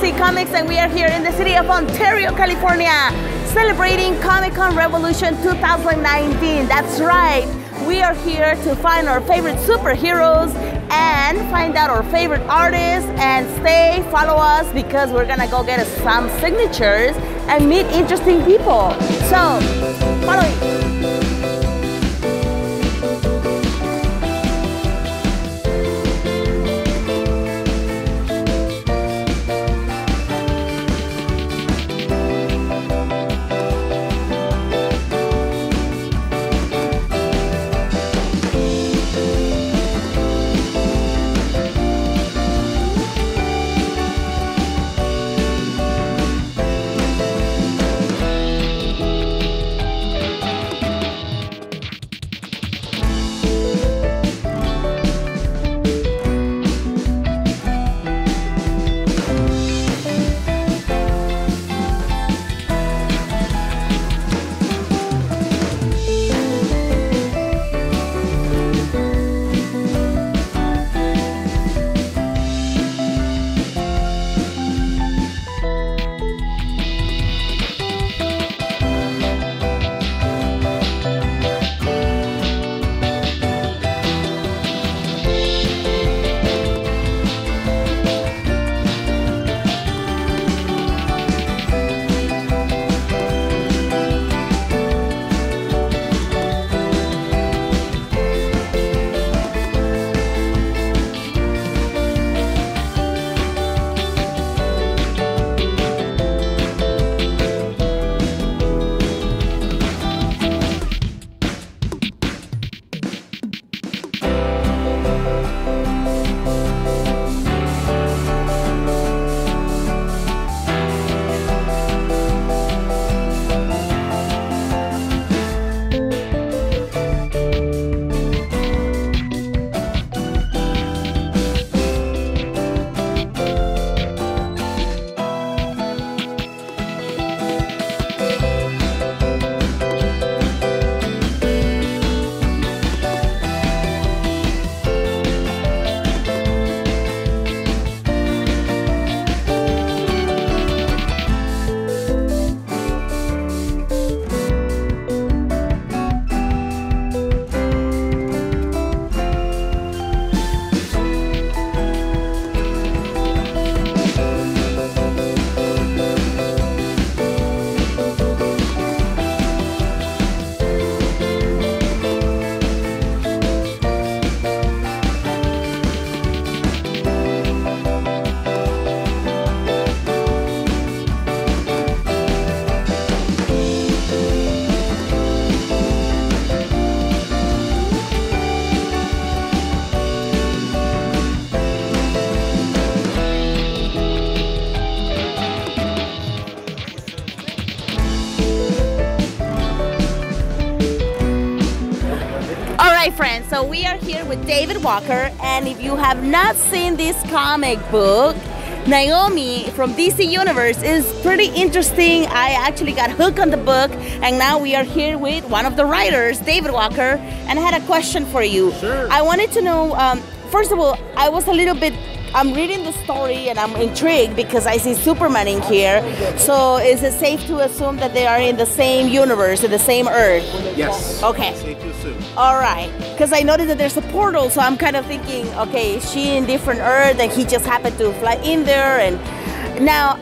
DC Comics, and we are here in the city of Ontario, California, celebrating Comic-Con Revolution 2019. That's right, we are here to find our favorite superheroes and find out our favorite artists, and follow us, because we're gonna go get some signatures and meet interesting people. So, follow me. Friends, so we are here with David Walker, and if you have not seen this comic book, Naomi from DC Universe is pretty interesting. I actually got hooked on the book, and now we are here with one of the writers, David Walker, and I had a question for you. Sure. I wanted to know, first of all, I'm reading the story and I'm intrigued because I see Superman in here. So is it safe to assume that they are in the same universe, in the same Earth? Yes. Okay. Safe to assume. All right. Because I noticed that there's a portal, so I'm kind of thinking, okay, is she in different Earth and he just happened to fly in there? And now,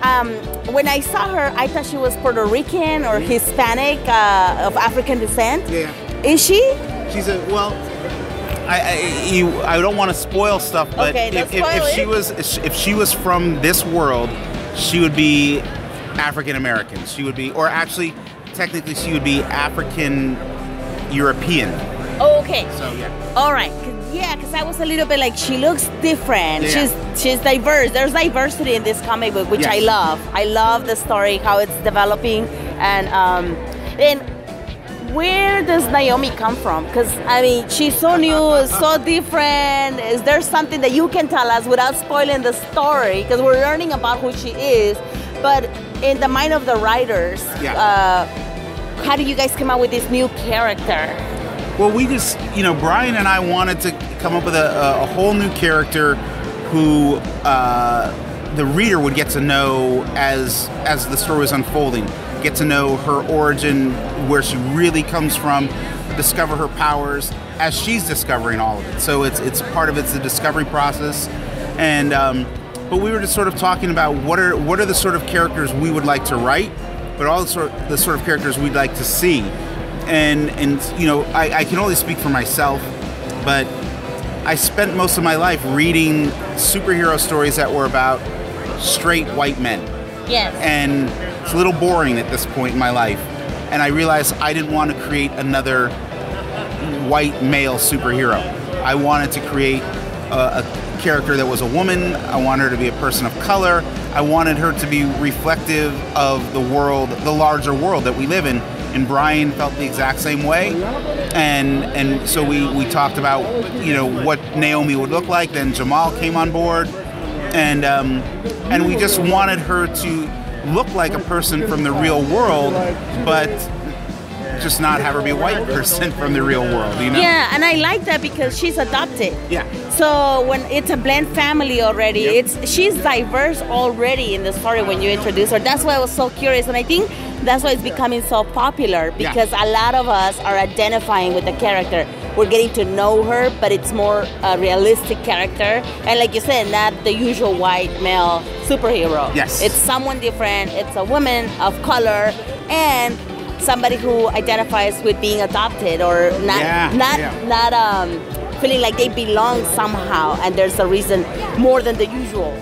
when I saw her, I thought she was Puerto Rican or Hispanic of African descent. Yeah. Is she? She's I don't want to spoil stuff, but okay, if she was from this world, she would be African American. She would be, or actually, technically, she would be African European. Oh, okay. So yeah. All right. Yeah, because I was a little bit like, she looks different. Yeah. She's diverse. There's diversity in this comic book, which yes. I love. I love the story, how it's developing, and where does Naomi come from? Because, I mean, she's so new, so different. Is there something that you can tell us without spoiling the story? Because we're learning about who she is, but in the mind of the writers, how do you guys come up with this new character? Well, we just, Brian and I wanted to come up with a whole new character who the reader would get to know as the story was unfolding, get to know her origin, where she really comes from, discover her powers as she's discovering all of it. So it's part of it's the discovery process, and but we were just sort of talking about what are the sort of characters we would like to write, but also the sort of characters we'd like to see, and you know, I can only speak for myself, but I spent most of my life reading superhero stories that were about straight white men. Yes. And it's a little boring at this point in my life. And I realized I didn't want to create another white male superhero. I wanted to create a character that was a woman. I wanted her to be a person of color. I wanted her to be reflective of the world, the larger world that we live in. And Brian felt the exact same way. And so we talked about, you know, what Naomi would look like. Then Jamal came on board, and we just wanted her to look like a person from the real world, but just not have her be a white person from the real world, you know? Yeah, and I like that because she's adopted. Yeah. So when it's a blend family already, she's diverse already in the story when you introduce her. That's why I was so curious, and I think that's why it's becoming so popular, because a lot of us are identifying with the character. We're getting to know her, but it's more a realistic character. And like you said, not the usual white male superhero. Yes. It's someone different. It's a woman of color and somebody who identifies with being adopted or not feeling like they belong somehow, and there's a reason more than the usual.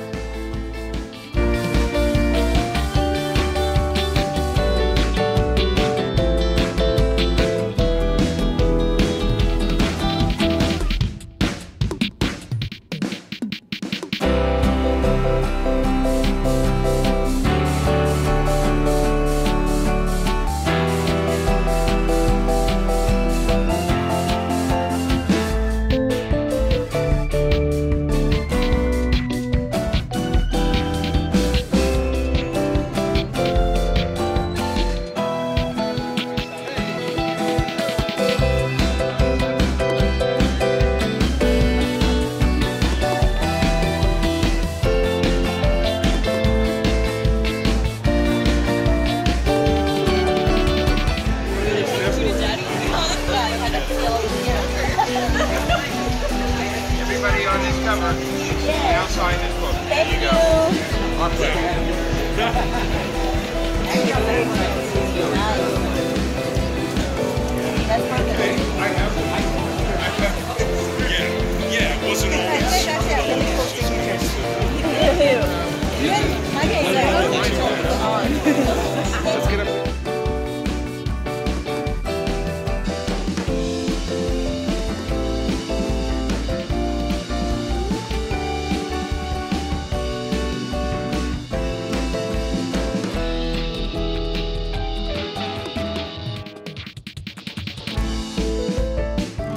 Everybody on this cover, now sign this book. Thank you. That's perfect. Yeah, it wasn't Let's get him.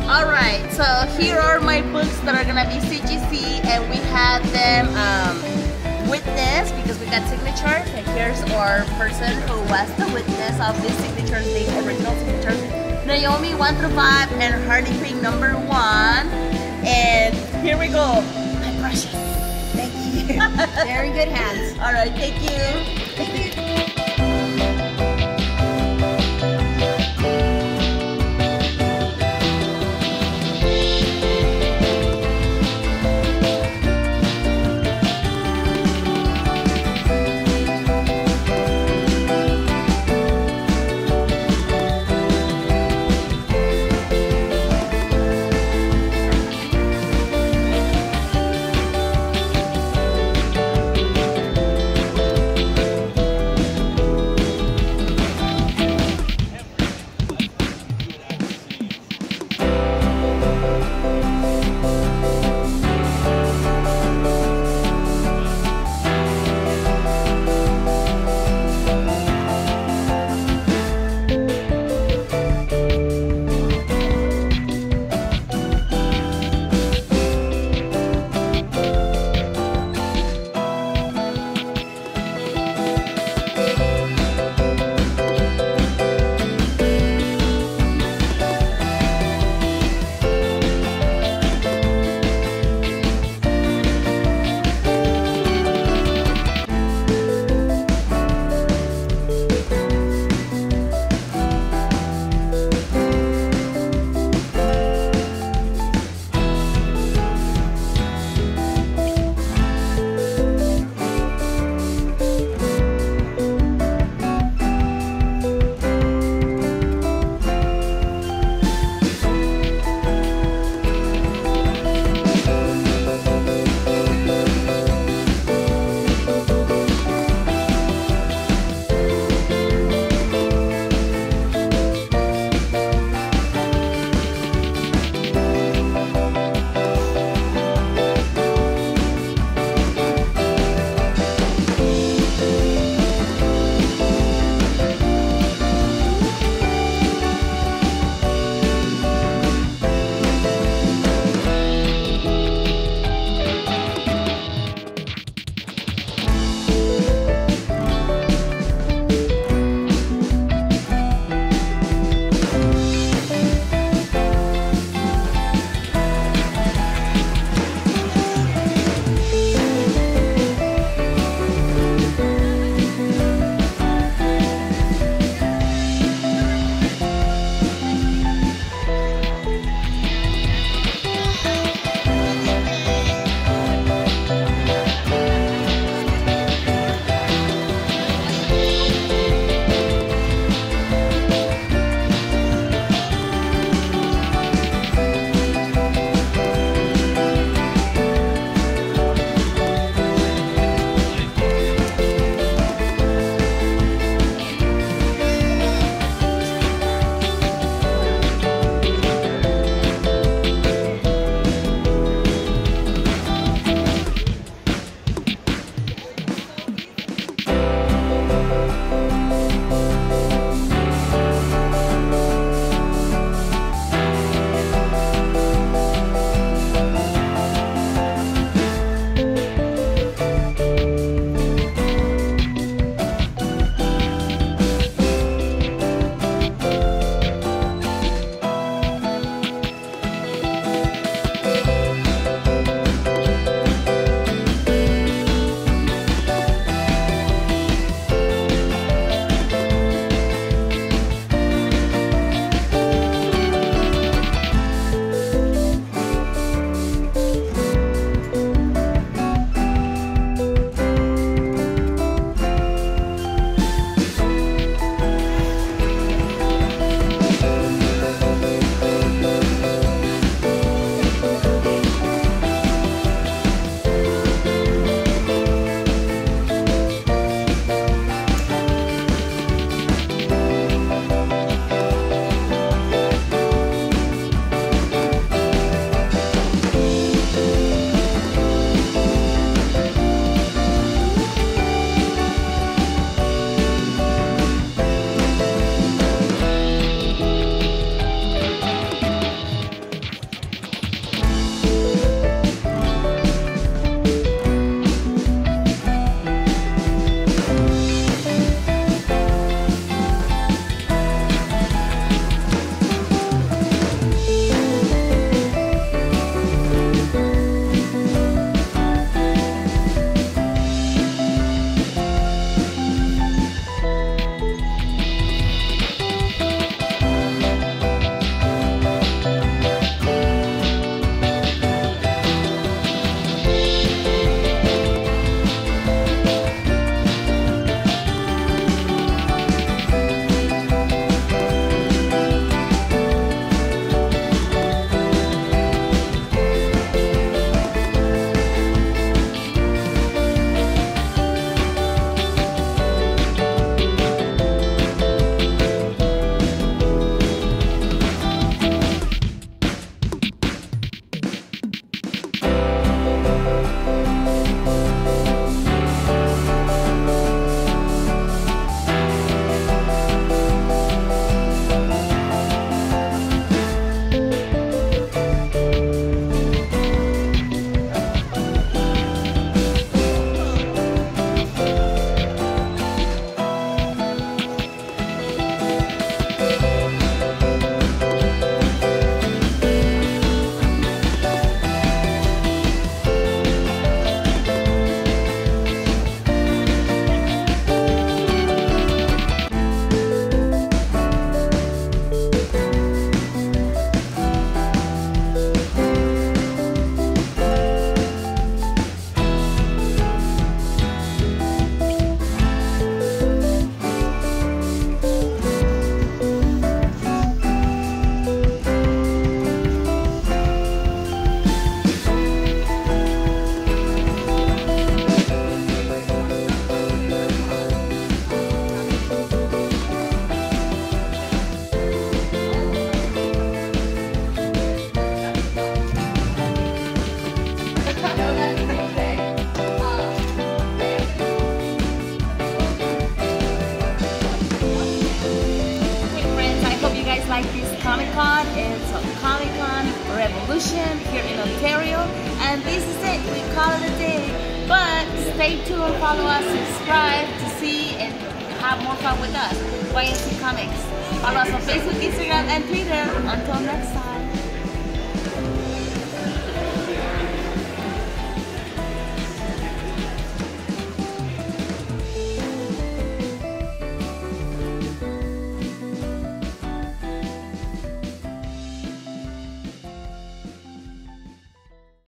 Alright, so here are my books that are gonna be CGC, and we had them witness because we got signatures, and here's our person who was the witness of these signatures, the original signatures. Naomi 1 through 5 and Harley Quinn number 1. And here we go. My precious. Thank you. Very good hands. Alright, thank you. Comic-Con. It's a Comic-Con Revolution here in Ontario. And this is it. We call it a day. But stay tuned, follow us, subscribe to see and have more fun with us. YNC Comics. Follow us on Facebook, Instagram, and Twitter. Until next time.